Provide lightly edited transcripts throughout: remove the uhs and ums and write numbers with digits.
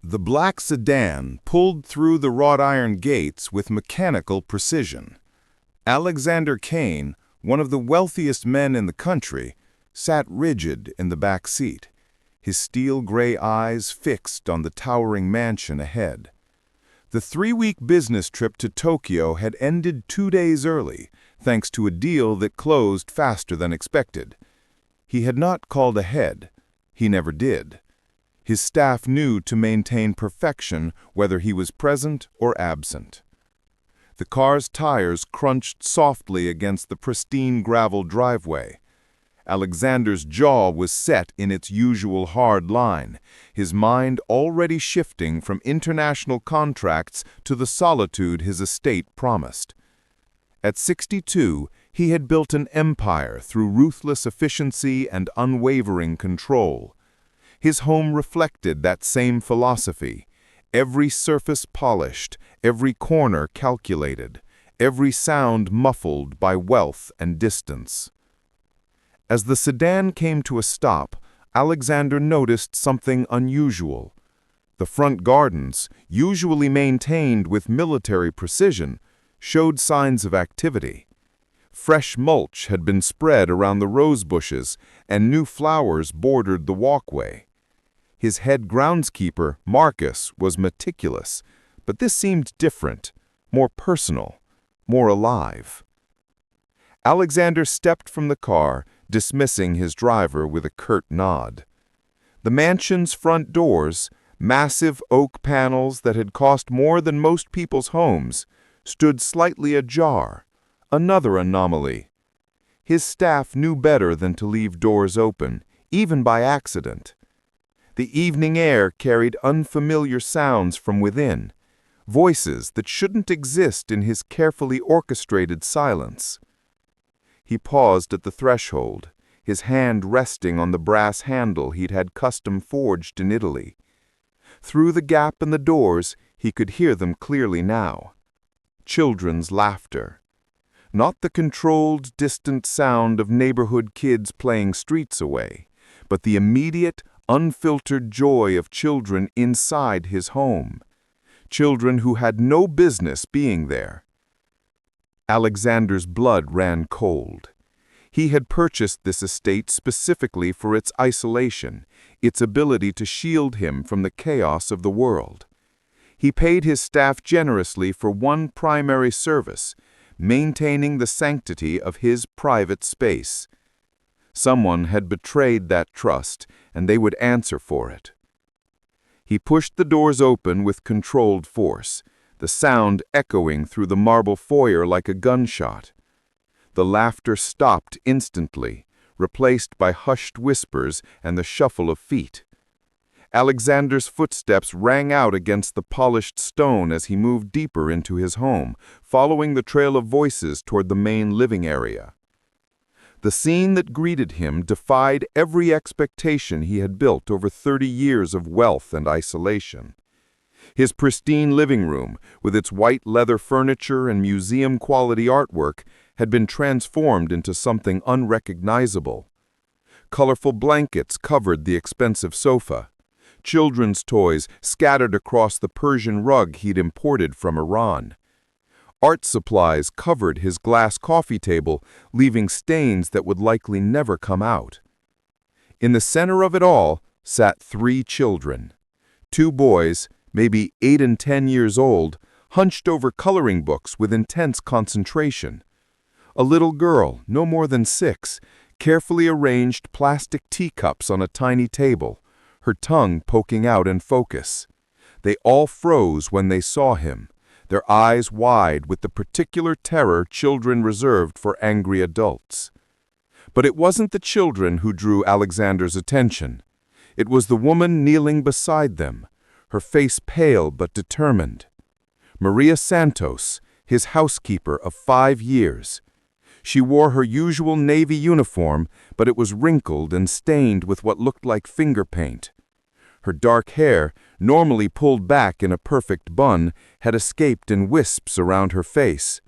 The black sedan pulled through the wrought iron gates with mechanical precision. Alexander Kane, one of the wealthiest men in the country, sat rigid in the back seat, his steel-gray eyes fixed on the towering mansion ahead. The 3-week business trip to Tokyo had ended 2 days early, thanks to a deal that closed faster than expected. He had not called ahead. He never did. His staff knew to maintain perfection whether he was present or absent. The car's tires crunched softly against the pristine gravel driveway. Alexander's jaw was set in its usual hard line, his mind already shifting from international contracts to the solitude his estate promised. At 62, he had built an empire through ruthless efficiency and unwavering control. His home reflected that same philosophy, every surface polished, every corner calculated, every sound muffled by wealth and distance. As the sedan came to a stop, Alexander noticed something unusual. The front gardens, usually maintained with military precision, showed signs of activity. Fresh mulch had been spread around the rose bushes, and new flowers bordered the walkway. His head groundskeeper, Marcus, was meticulous, but this seemed different, more personal, more alive. Alexander stepped from the car, dismissing his driver with a curt nod. The mansion's front doors, massive oak panels that had cost more than most people's homes, stood slightly ajar, another anomaly. His staff knew better than to leave doors open, even by accident. The evening air carried unfamiliar sounds from within, voices that shouldn't exist in his carefully orchestrated silence. He paused at the threshold, his hand resting on the brass handle he'd had custom forged in Italy. Through the gap in the doors, he could hear them clearly now. Children's laughter. Not the controlled, distant sound of neighborhood kids playing streets away, but the immediate, unfiltered joy of children inside his home. Children who had no business being there. Alexander's blood ran cold. He had purchased this estate specifically for its isolation, its ability to shield him from the chaos of the world. He paid his staff generously for one primary service, maintaining the sanctity of his private space. Someone had betrayed that trust, and they would answer for it. He pushed the doors open with controlled force, the sound echoing through the marble foyer like a gunshot. The laughter stopped instantly, replaced by hushed whispers and the shuffle of feet. Alexander's footsteps rang out against the polished stone as he moved deeper into his home, following the trail of voices toward the main living area. The scene that greeted him defied every expectation he had built over 30 years of wealth and isolation. His pristine living room, with its white leather furniture and museum-quality artwork, had been transformed into something unrecognizable. Colorful blankets covered the expensive sofa. Children's toys scattered across the Persian rug he'd imported from Iran. Art supplies covered his glass coffee table, leaving stains that would likely never come out. In the center of it all sat 3 children. 2 boys, maybe 8 and 10 years old, hunched over coloring books with intense concentration. A little girl, no more than 6, carefully arranged plastic teacups on a tiny table, her tongue poking out in focus. They all froze when they saw him, their eyes wide with the particular terror children reserved for angry adults. But it wasn't the children who drew Alexander's attention. It was the woman kneeling beside them, her face pale but determined. Maria Santos, his housekeeper of 5 years. She wore her usual navy uniform, but it was wrinkled and stained with what looked like finger paint. Her dark hair, normally pulled back in a perfect bun, had escaped in wisps around her face.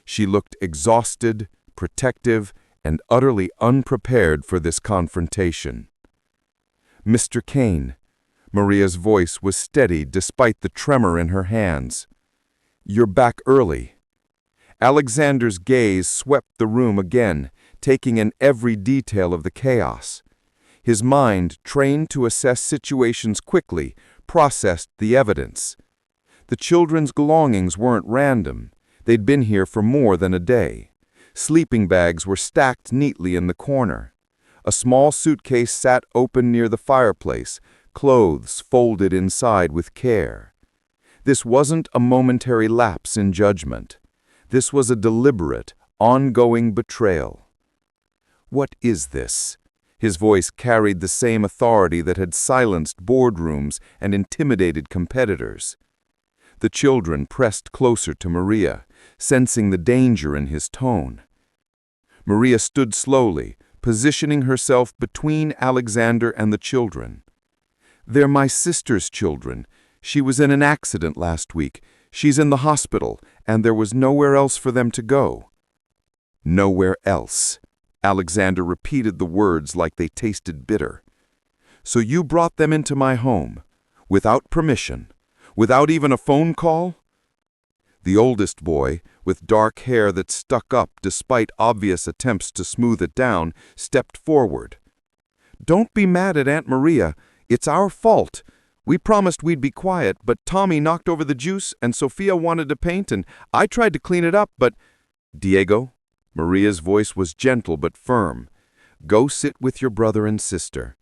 She looked exhausted, protective, and utterly unprepared for this confrontation. "Mr. Kane, Maria's voice was steady despite the tremor in her hands. "You're back early." Alexander's gaze swept the room again, taking in every detail of the chaos. His mind, trained to assess situations quickly, processed the evidence. The children's belongings weren't random. They'd been here for more than a day. Sleeping bags were stacked neatly in the corner. A small suitcase sat open near the fireplace, clothes folded inside with care. This wasn't a momentary lapse in judgment. This was a deliberate, ongoing betrayal. "What is this?" His voice carried the same authority that had silenced boardrooms and intimidated competitors. The children pressed closer to Maria, sensing the danger in his tone. Maria stood slowly, positioning herself between Alexander and the children. "They're my sister's children. She was in an accident last week. She's in the hospital, and there was nowhere else for them to go." "Nowhere else." Alexander repeated the words like they tasted bitter. "So you brought them into my home, without permission, without even a phone call?" The oldest boy, with dark hair that stuck up despite obvious attempts to smooth it down, stepped forward. "Don't be mad at Aunt Maria. It's our fault. We promised we'd be quiet, but Tommy knocked over the juice and Sophia wanted to paint and I tried to clean it up, but—" "Diego," Maria's voice was gentle but firm, "go sit with your brother and sister."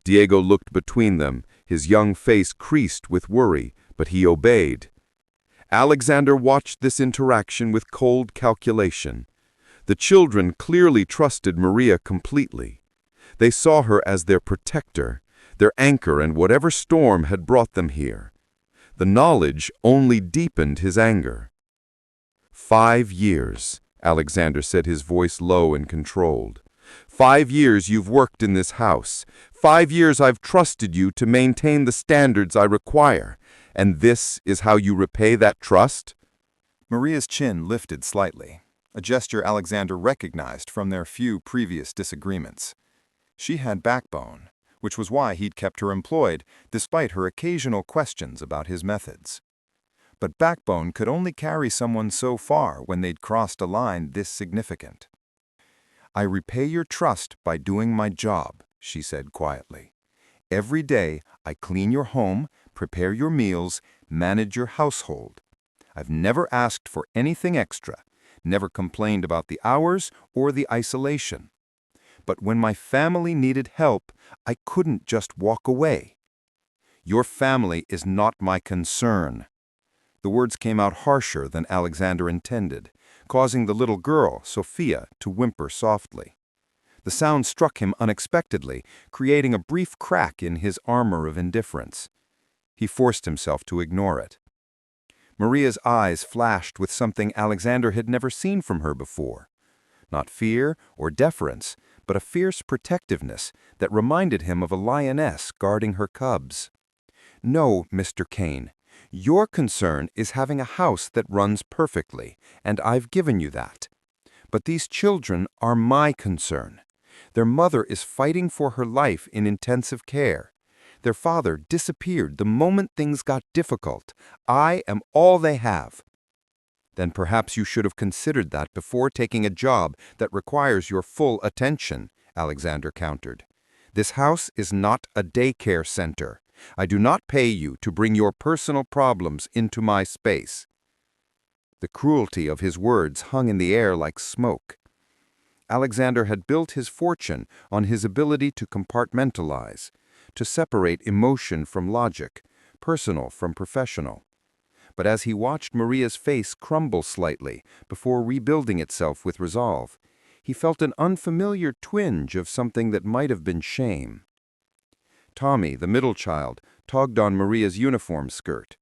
Diego looked between them, his young face creased with worry, but he obeyed. Alexander watched this interaction with cold calculation. The children clearly trusted Maria completely. They saw her as their protector, their anchor in whatever storm had brought them here. The knowledge only deepened his anger. 5 years, Alexander said, his voice low and controlled. 5 years you've worked in this house. 5 years I've trusted you to maintain the standards I require. And this is how you repay that trust? Maria's chin lifted slightly, a gesture Alexander recognized from their few previous disagreements. She had backbone, which was why he'd kept her employed, despite her occasional questions about his methods. But backbone could only carry someone so far when they'd crossed a line this significant. "I repay your trust by doing my job," she said quietly. "Every day I clean your home, prepare your meals, manage your household. I've never asked for anything extra, never complained about the hours or the isolation. But when my family needed help, I couldn't just walk away. Your family is not my concern." The words came out harsher than Alexander intended, causing the little girl, Sophia, to whimper softly. The sound struck him unexpectedly, creating a brief crack in his armor of indifference. He forced himself to ignore it. Maria's eyes flashed with something Alexander had never seen from her before. Not fear or deference, but a fierce protectiveness that reminded him of a lioness guarding her cubs. "No, Mr. Kane, your concern is having a house that runs perfectly, and I've given you that. But these children are my concern. Their mother is fighting for her life in intensive care. Their father disappeared the moment things got difficult. I am all they have." "Then perhaps you should have considered that before taking a job that requires your full attention," Alexander countered. "This house is not a daycare center. I do not pay you to bring your personal problems into my space." The cruelty of his words hung in the air like smoke. Alexander had built his fortune on his ability to compartmentalize, to separate emotion from logic, personal from professional. But as he watched Maria's face crumble slightly before rebuilding itself with resolve, he felt an unfamiliar twinge of something that might have been shame. Tommy, the middle child, tugged on Maria's uniform skirt.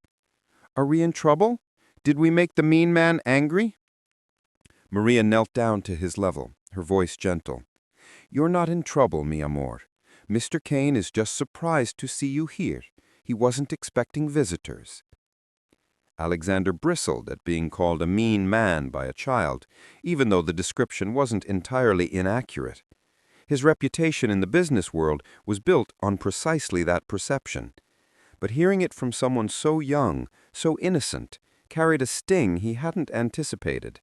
"Are we in trouble? Did we make the mean man angry?" Maria knelt down to his level, her voice gentle. "You're not in trouble, mi amor. Mr. Kane is just surprised to see you here. He wasn't expecting visitors." Alexander bristled at being called a mean man by a child, even though the description wasn't entirely inaccurate. His reputation in the business world was built on precisely that perception. But hearing it from someone so young, so innocent, carried a sting he hadn't anticipated.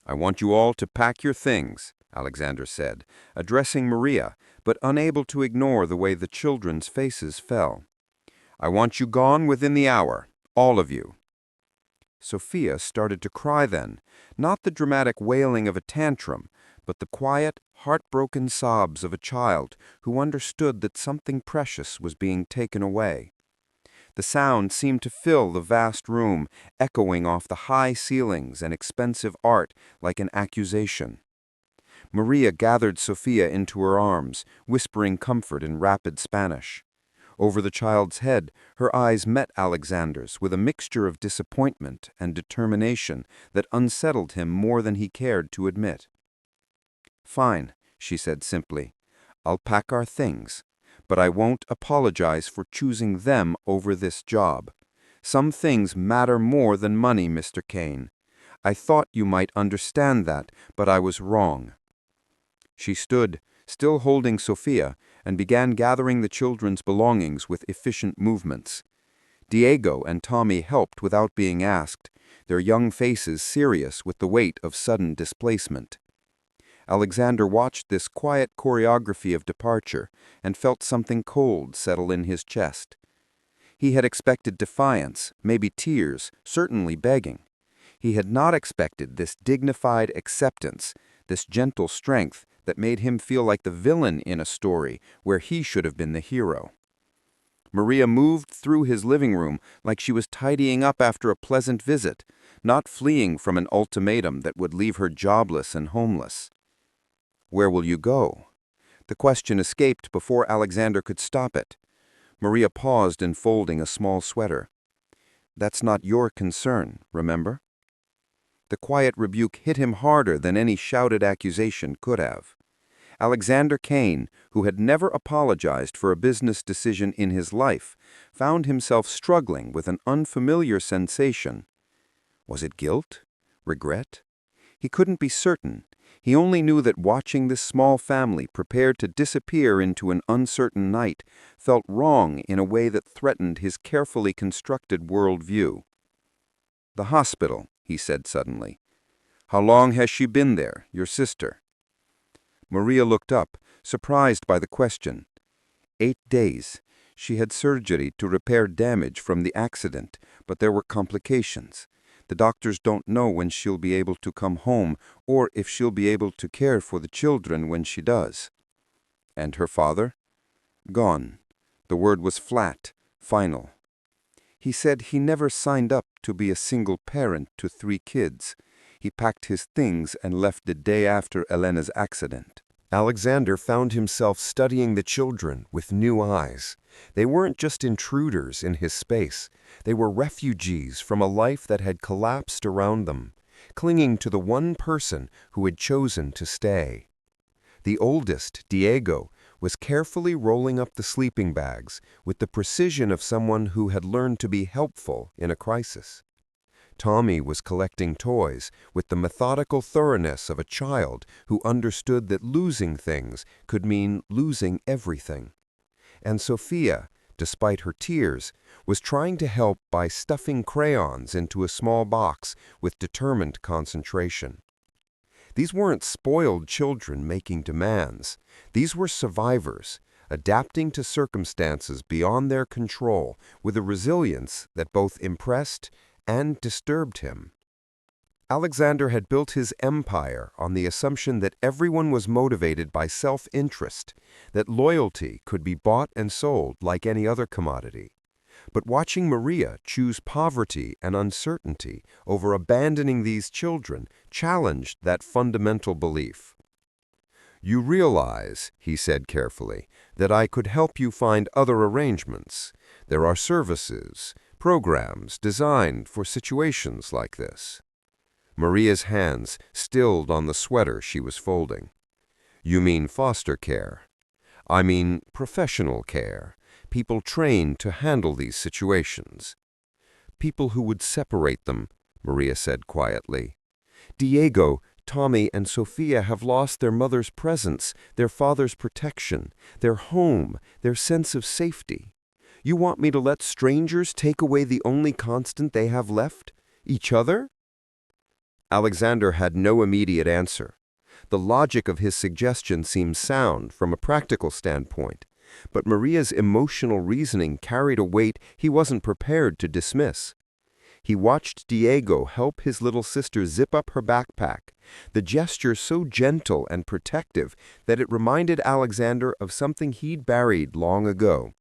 "I want you all to pack your things," Alexander said, addressing Maria, but unable to ignore the way the children's faces fell. "I want you gone within the hour, all of you." Sophia started to cry then, not the dramatic wailing of a tantrum, but the quiet, heartbroken sobs of a child who understood that something precious was being taken away. The sound seemed to fill the vast room, echoing off the high ceilings and expensive art like an accusation. Maria gathered Sophia into her arms, whispering comfort in rapid Spanish. Over the child's head, her eyes met Alexander's with a mixture of disappointment and determination that unsettled him more than he cared to admit. "Fine," she said simply. "I'll pack our things. But I won't apologize for choosing them over this job. Some things matter more than money, Mr. Kane. I thought you might understand that, but I was wrong." She stood, still holding Sophia, and began gathering the children's belongings with efficient movements. Diego and Tommy helped without being asked, their young faces serious with the weight of sudden displacement. Alexander watched this quiet choreography of departure and felt something cold settle in his chest. He had expected defiance, maybe tears, certainly begging. He had not expected this dignified acceptance, this gentle strength that made him feel like the villain in a story where he should have been the hero. Maria moved through his living room like she was tidying up after a pleasant visit, not fleeing from an ultimatum that would leave her jobless and homeless. "Where will you go?" The question escaped before Alexander could stop it. Maria paused in folding a small sweater. "That's not your concern, remember?" The quiet rebuke hit him harder than any shouted accusation could have. Alexander Kane, who had never apologized for a business decision in his life, found himself struggling with an unfamiliar sensation. Was it guilt? Regret? He couldn't be certain. He only knew that watching this small family prepared to disappear into an uncertain night felt wrong in a way that threatened his carefully constructed worldview. "The hospital," he said suddenly. "How long has she been there, your sister?" Maria looked up, surprised by the question. 8 days. She had surgery to repair damage from the accident, but there were complications. The doctors don't know when she'll be able to come home or if she'll be able to care for the children when she does." "And her father?" "Gone." The word was flat, final. "He said he never signed up to be a single parent to 3 kids. He packed his things and left the day after Elena's accident." Alexander found himself studying the children with new eyes. They weren't just intruders in his space. They were refugees from a life that had collapsed around them, clinging to the one person who had chosen to stay. The oldest, Diego, was carefully rolling up the sleeping bags with the precision of someone who had learned to be helpful in a crisis. Tommy was collecting toys with the methodical thoroughness of a child who understood that losing things could mean losing everything. And Sophia, despite her tears, was trying to help by stuffing crayons into a small box with determined concentration. These weren't spoiled children making demands. These were survivors, adapting to circumstances beyond their control with a resilience that both impressed and disturbed him. Alexander had built his empire on the assumption that everyone was motivated by self-interest, that loyalty could be bought and sold like any other commodity. But watching Maria choose poverty and uncertainty over abandoning these children challenged that fundamental belief. "You realize," he said carefully, "that I could help you find other arrangements. There are services, programs designed for situations like this." Maria's hands stilled on the sweater she was folding. "You mean foster care?" "I mean professional care, people trained to handle these situations." "People who would separate them," Maria said quietly. "Diego, Tommy and Sophia have lost their mother's presence, their father's protection, their home, their sense of safety. You want me to let strangers take away the only constant they have left? Each other?" Alexander had no immediate answer. The logic of his suggestion seemed sound from a practical standpoint, but Maria's emotional reasoning carried a weight he wasn't prepared to dismiss. He watched Diego help his little sister zip up her backpack, the gesture so gentle and protective that it reminded Alexander of something he'd buried long ago.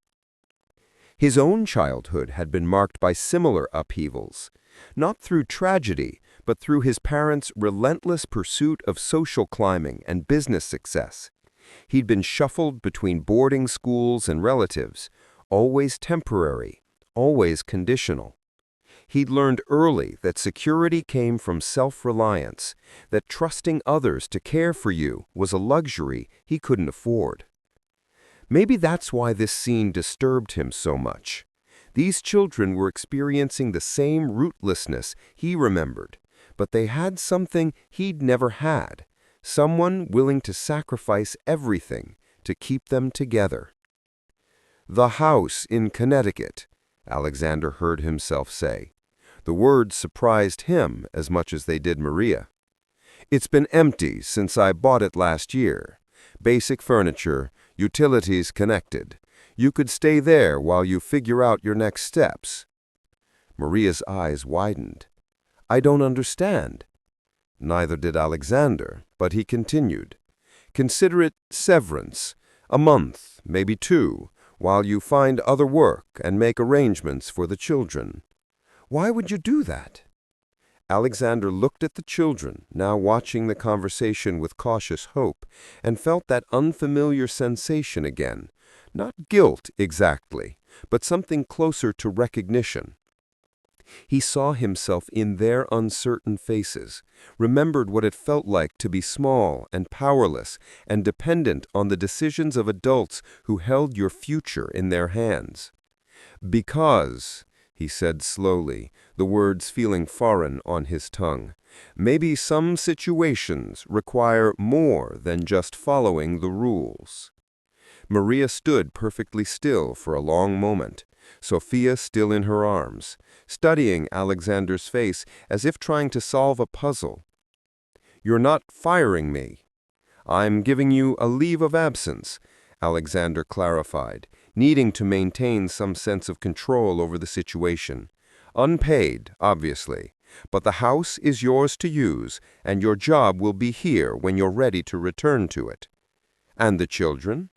His own childhood had been marked by similar upheavals, not through tragedy, but through his parents' relentless pursuit of social climbing and business success. He'd been shuffled between boarding schools and relatives, always temporary, always conditional. He'd learned early that security came from self-reliance, that trusting others to care for you was a luxury he couldn't afford. Maybe that's why this scene disturbed him so much. These children were experiencing the same rootlessness he remembered, but they had something he'd never had, someone willing to sacrifice everything to keep them together. "The house in Connecticut," Alexander heard himself say. The words surprised him as much as they did Maria. "It's been empty since I bought it last year. Basic furniture, utilities connected. You could stay there while you figure out your next steps." Maria's eyes widened. "I don't understand." Neither did Alexander, but he continued. "Consider it severance, a month, maybe 2, while you find other work and make arrangements for the children." "Why would you do that?" Alexander looked at the children, now watching the conversation with cautious hope, and felt that unfamiliar sensation again. Not guilt exactly, but something closer to recognition. He saw himself in their uncertain faces, remembered what it felt like to be small and powerless and dependent on the decisions of adults who held your future in their hands. "Because," he said slowly, the words feeling foreign on his tongue, "maybe some situations require more than just following the rules." Maria stood perfectly still for a long moment, Sophia still in her arms, studying Alexander's face as if trying to solve a puzzle. "You're not firing me. I'm giving you a leave of absence," Alexander clarified, needing to maintain some sense of control over the situation. "Unpaid, obviously, but the house is yours to use, and your job will be here when you're ready to return to it." "And the children?"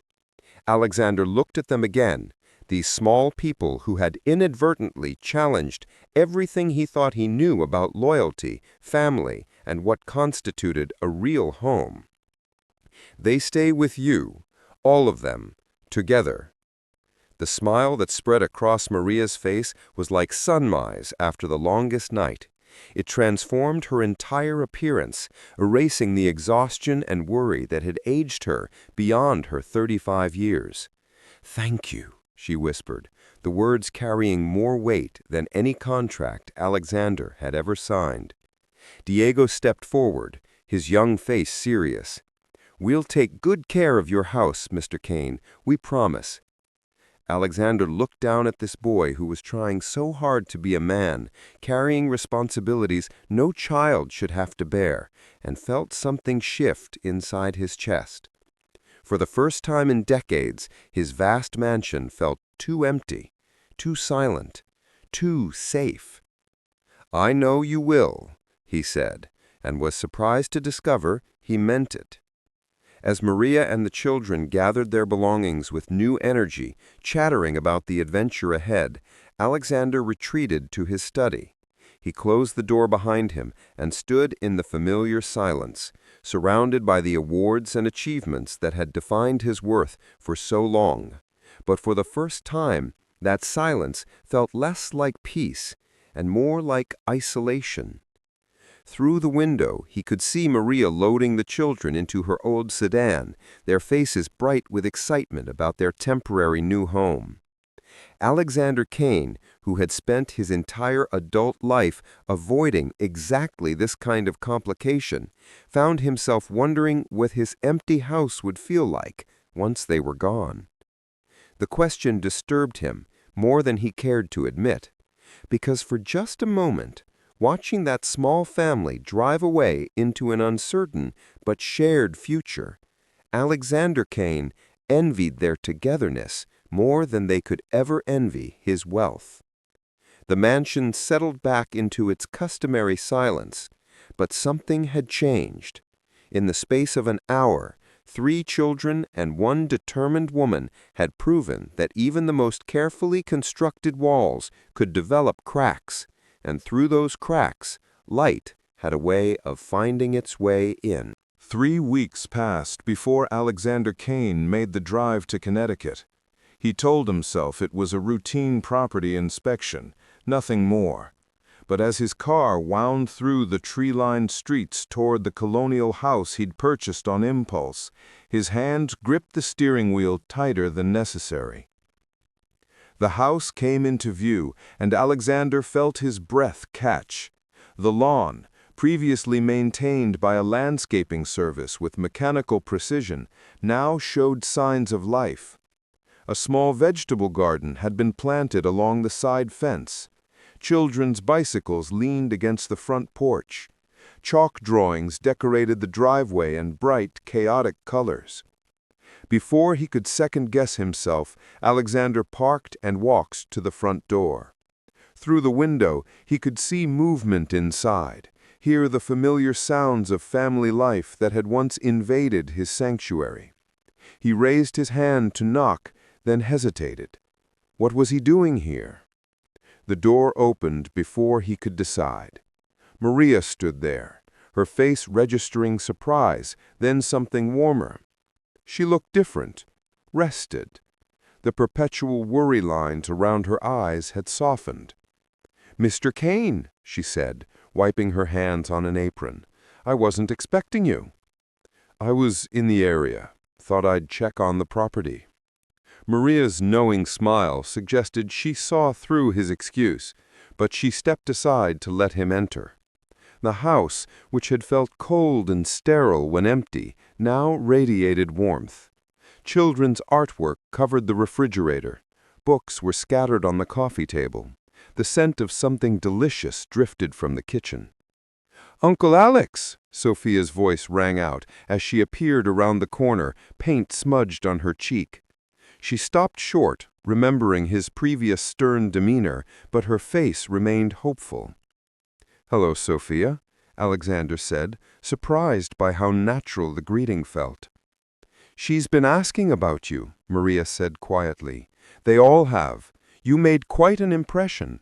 Alexander looked at them again, these small people who had inadvertently challenged everything he thought he knew about loyalty, family, and what constituted a real home. "They stay with you, all of them, together." The smile that spread across Maria's face was like sunrise after the longest night. It transformed her entire appearance, erasing the exhaustion and worry that had aged her beyond her 35 years. "Thank you," she whispered, the words carrying more weight than any contract Alexander had ever signed. Diego stepped forward, his young face serious. "We'll take good care of your house, Mr. Kane, we promise." Alexander looked down at this boy who was trying so hard to be a man, carrying responsibilities no child should have to bear, and felt something shift inside his chest. For the first time in decades, his vast mansion felt too empty, too silent, too safe. "I know you will," he said, and was surprised to discover he meant it. As Maria and the children gathered their belongings with new energy, chattering about the adventure ahead, Alexander retreated to his study. He closed the door behind him and stood in the familiar silence, surrounded by the awards and achievements that had defined his worth for so long. But for the first time, that silence felt less like peace and more like isolation. Through the window, he could see Maria loading the children into her old sedan, their faces bright with excitement about their temporary new home. Alexander Kane, who had spent his entire adult life avoiding exactly this kind of complication, found himself wondering what his empty house would feel like once they were gone. The question disturbed him more than he cared to admit, because for just a moment, watching that small family drive away into an uncertain but shared future, Alexander Kane envied their togetherness more than they could ever envy his wealth. The mansion settled back into its customary silence, but something had changed. In the space of an hour, 3 children and 1 determined woman had proven that even the most carefully constructed walls could develop cracks, and through those cracks, light had a way of finding its way in. 3 weeks passed before Alexander Kane made the drive to Connecticut. He told himself it was a routine property inspection, nothing more. But as his car wound through the tree-lined streets toward the colonial house he'd purchased on impulse, his hand gripped the steering wheel tighter than necessary. The house came into view, and Alexander felt his breath catch. The lawn, previously maintained by a landscaping service with mechanical precision, now showed signs of life. A small vegetable garden had been planted along the side fence. Children's bicycles leaned against the front porch. Chalk drawings decorated the driveway in bright, chaotic colors. Before he could second-guess himself, Alexander parked and walked to the front door. Through the window, he could see movement inside, hear the familiar sounds of family life that had once invaded his sanctuary. He raised his hand to knock, then hesitated. What was he doing here? The door opened before he could decide. Maria stood there, her face registering surprise, then something warmer. She looked different, rested. The perpetual worry lines around her eyes had softened. "Mr. Kane," she said, wiping her hands on an apron. "I wasn't expecting you." "I was in the area. Thought I'd check on the property." Maria's knowing smile suggested she saw through his excuse, but she stepped aside to let him enter. The house, which had felt cold and sterile when empty, now radiated warmth. Children's artwork covered the refrigerator. Books were scattered on the coffee table. The scent of something delicious drifted from the kitchen. "Uncle Alex!" Sophia's voice rang out as she appeared around the corner, paint smudged on her cheek. She stopped short, remembering his previous stern demeanor, but her face remained hopeful. "Hello, Sophia," Alexander said, surprised by how natural the greeting felt. "She's been asking about you," Maria said quietly. "They all have. You made quite an impression."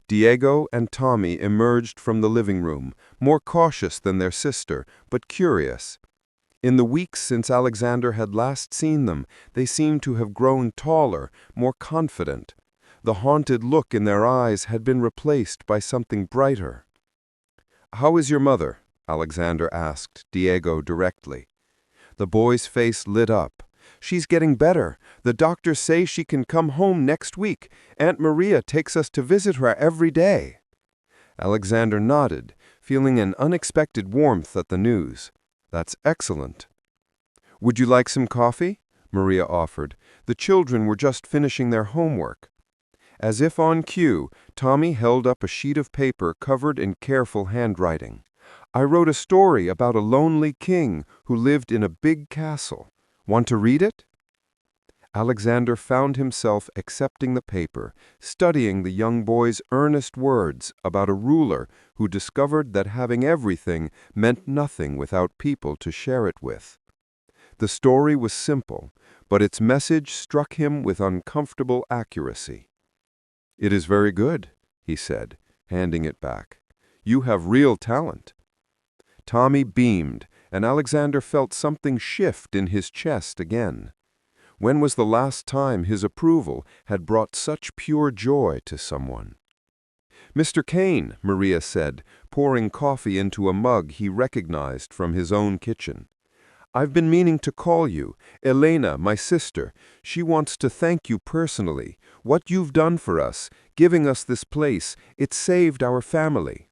Diego and Tommy emerged from the living room, more cautious than their sister, but curious. In the weeks since Alexander had last seen them, they seemed to have grown taller, more confident. The haunted look in their eyes had been replaced by something brighter. "How is your mother?" Alexander asked Diego directly. The boy's face lit up. "She's getting better. The doctors say she can come home next week. Aunt Maria takes us to visit her every day." Alexander nodded, feeling an unexpected warmth at the news. "That's excellent." "Would you like some coffee?" Maria offered. The children were just finishing their homework. As if on cue, Tommy held up a sheet of paper covered in careful handwriting. "I wrote a story about a lonely king who lived in a big castle. Want to read it?" Alexander found himself accepting the paper, studying the young boy's earnest words about a ruler who discovered that having everything meant nothing without people to share it with. The story was simple, but its message struck him with uncomfortable accuracy. "It is very good," he said, handing it back. "You have real talent." Tommy beamed, and Alexander felt something shift in his chest again. When was the last time his approval had brought such pure joy to someone? "Mr. Kane," Maria said, pouring coffee into a mug he recognized from his own kitchen. I've been meaning to call you. Elena, my sister, she wants to thank you personally. What you've done for us, giving us this place, it saved our family."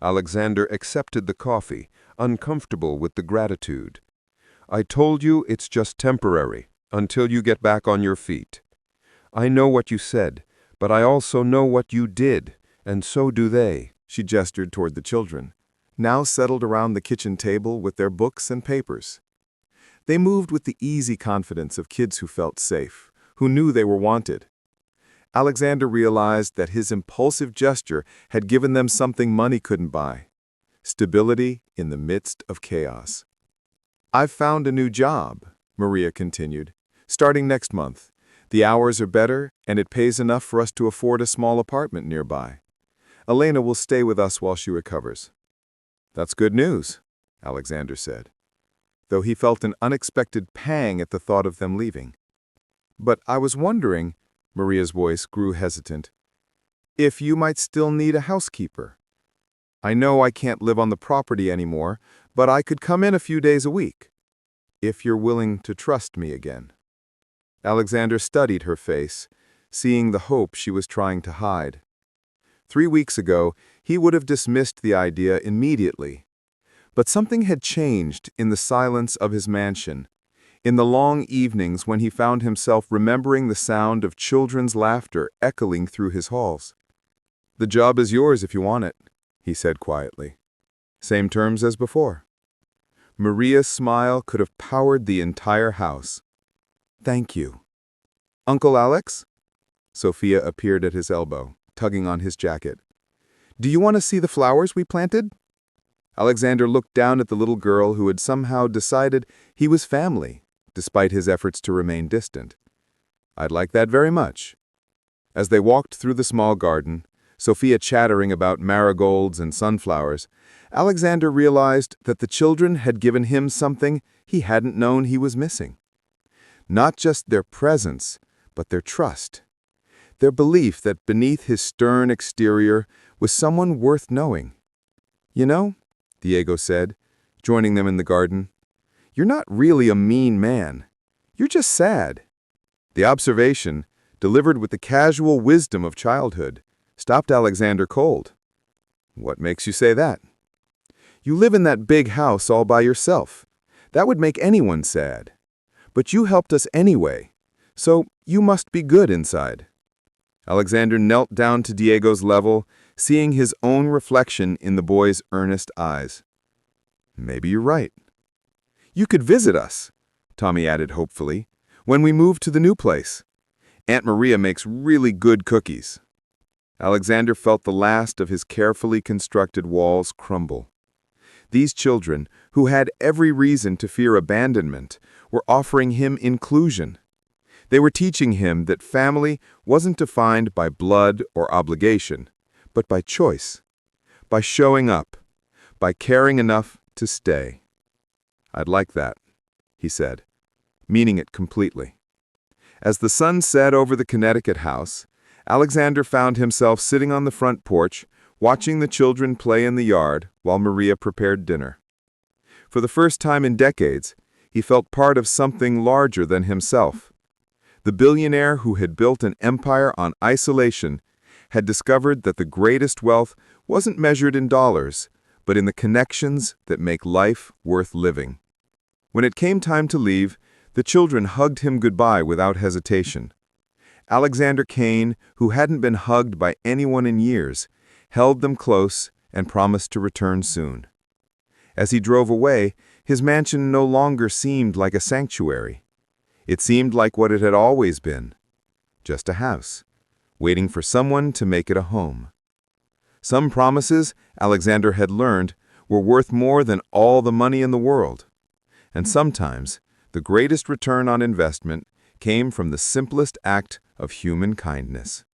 Alexander accepted the coffee, uncomfortable with the gratitude. "I told you it's just temporary, until you get back on your feet. I know what you said, but I also know what you did, and so do they." She gestured toward the children, now settled around the kitchen table with their books and papers. They moved with the easy confidence of kids who felt safe, who knew they were wanted. Alexander realized that his impulsive gesture had given them something money couldn't buy: stability in the midst of chaos. "I've found a new job," Maria continued, "starting next month. The hours are better, and it pays enough for us to afford a small apartment nearby. Elena will stay with us while she recovers." "That's good news," Alexander said, though he felt an unexpected pang at the thought of them leaving. "But I was wondering," Maria's voice grew hesitant, "if you might still need a housekeeper. I know I can't live on the property anymore, but I could come in a few days a week, if you're willing to trust me again." Alexander studied her face, seeing the hope she was trying to hide. 3 weeks ago, he would have dismissed the idea immediately. But something had changed in the silence of his mansion, in the long evenings when he found himself remembering the sound of children's laughter echoing through his halls. "The job is yours if you want it," he said quietly. "Same terms as before." Maria's smile could have powered the entire house. "Thank you." "Uncle Alex?" Sophia appeared at his elbow, tugging on his jacket. "Do you want to see the flowers we planted?" Alexander looked down at the little girl who had somehow decided he was family, despite his efforts to remain distant. "I'd like that very much." As they walked through the small garden, Sophia chattering about marigolds and sunflowers, Alexander realized that the children had given him something he hadn't known he was missing. Not just their presence, but their trust. Their belief that beneath his stern exterior was someone worth knowing. "You know," Diego said, joining them in the garden, "you're not really a mean man. You're just sad." The observation, delivered with the casual wisdom of childhood, stopped Alexander cold. "What makes you say that?" "You live in that big house all by yourself. That would make anyone sad. But you helped us anyway, so you must be good inside." Alexander knelt down to Diego's level, seeing his own reflection in the boy's earnest eyes. "Maybe you're right." "You could visit us," Tommy added hopefully, "when we move to the new place. Aunt Maria makes really good cookies." Alexander felt the last of his carefully constructed walls crumble. These children, who had every reason to fear abandonment, were offering him inclusion. They were teaching him that family wasn't defined by blood or obligation, but by choice, by showing up, by caring enough to stay. "I'd like that," he said, meaning it completely. As the sun set over the Connecticut house, Alexander found himself sitting on the front porch, watching the children play in the yard while Maria prepared dinner. For the first time in decades, he felt part of something larger than himself. The billionaire who had built an empire on isolation had discovered that the greatest wealth wasn't measured in dollars, but in the connections that make life worth living. When it came time to leave, the children hugged him goodbye without hesitation. Alexander Kane, who hadn't been hugged by anyone in years, held them close and promised to return soon. As he drove away, his mansion no longer seemed like a sanctuary. It seemed like what it had always been, just a house, waiting for someone to make it a home. Some promises, Alexander had learned, were worth more than all the money in the world. And sometimes, the greatest return on investment came from the simplest act of human kindness.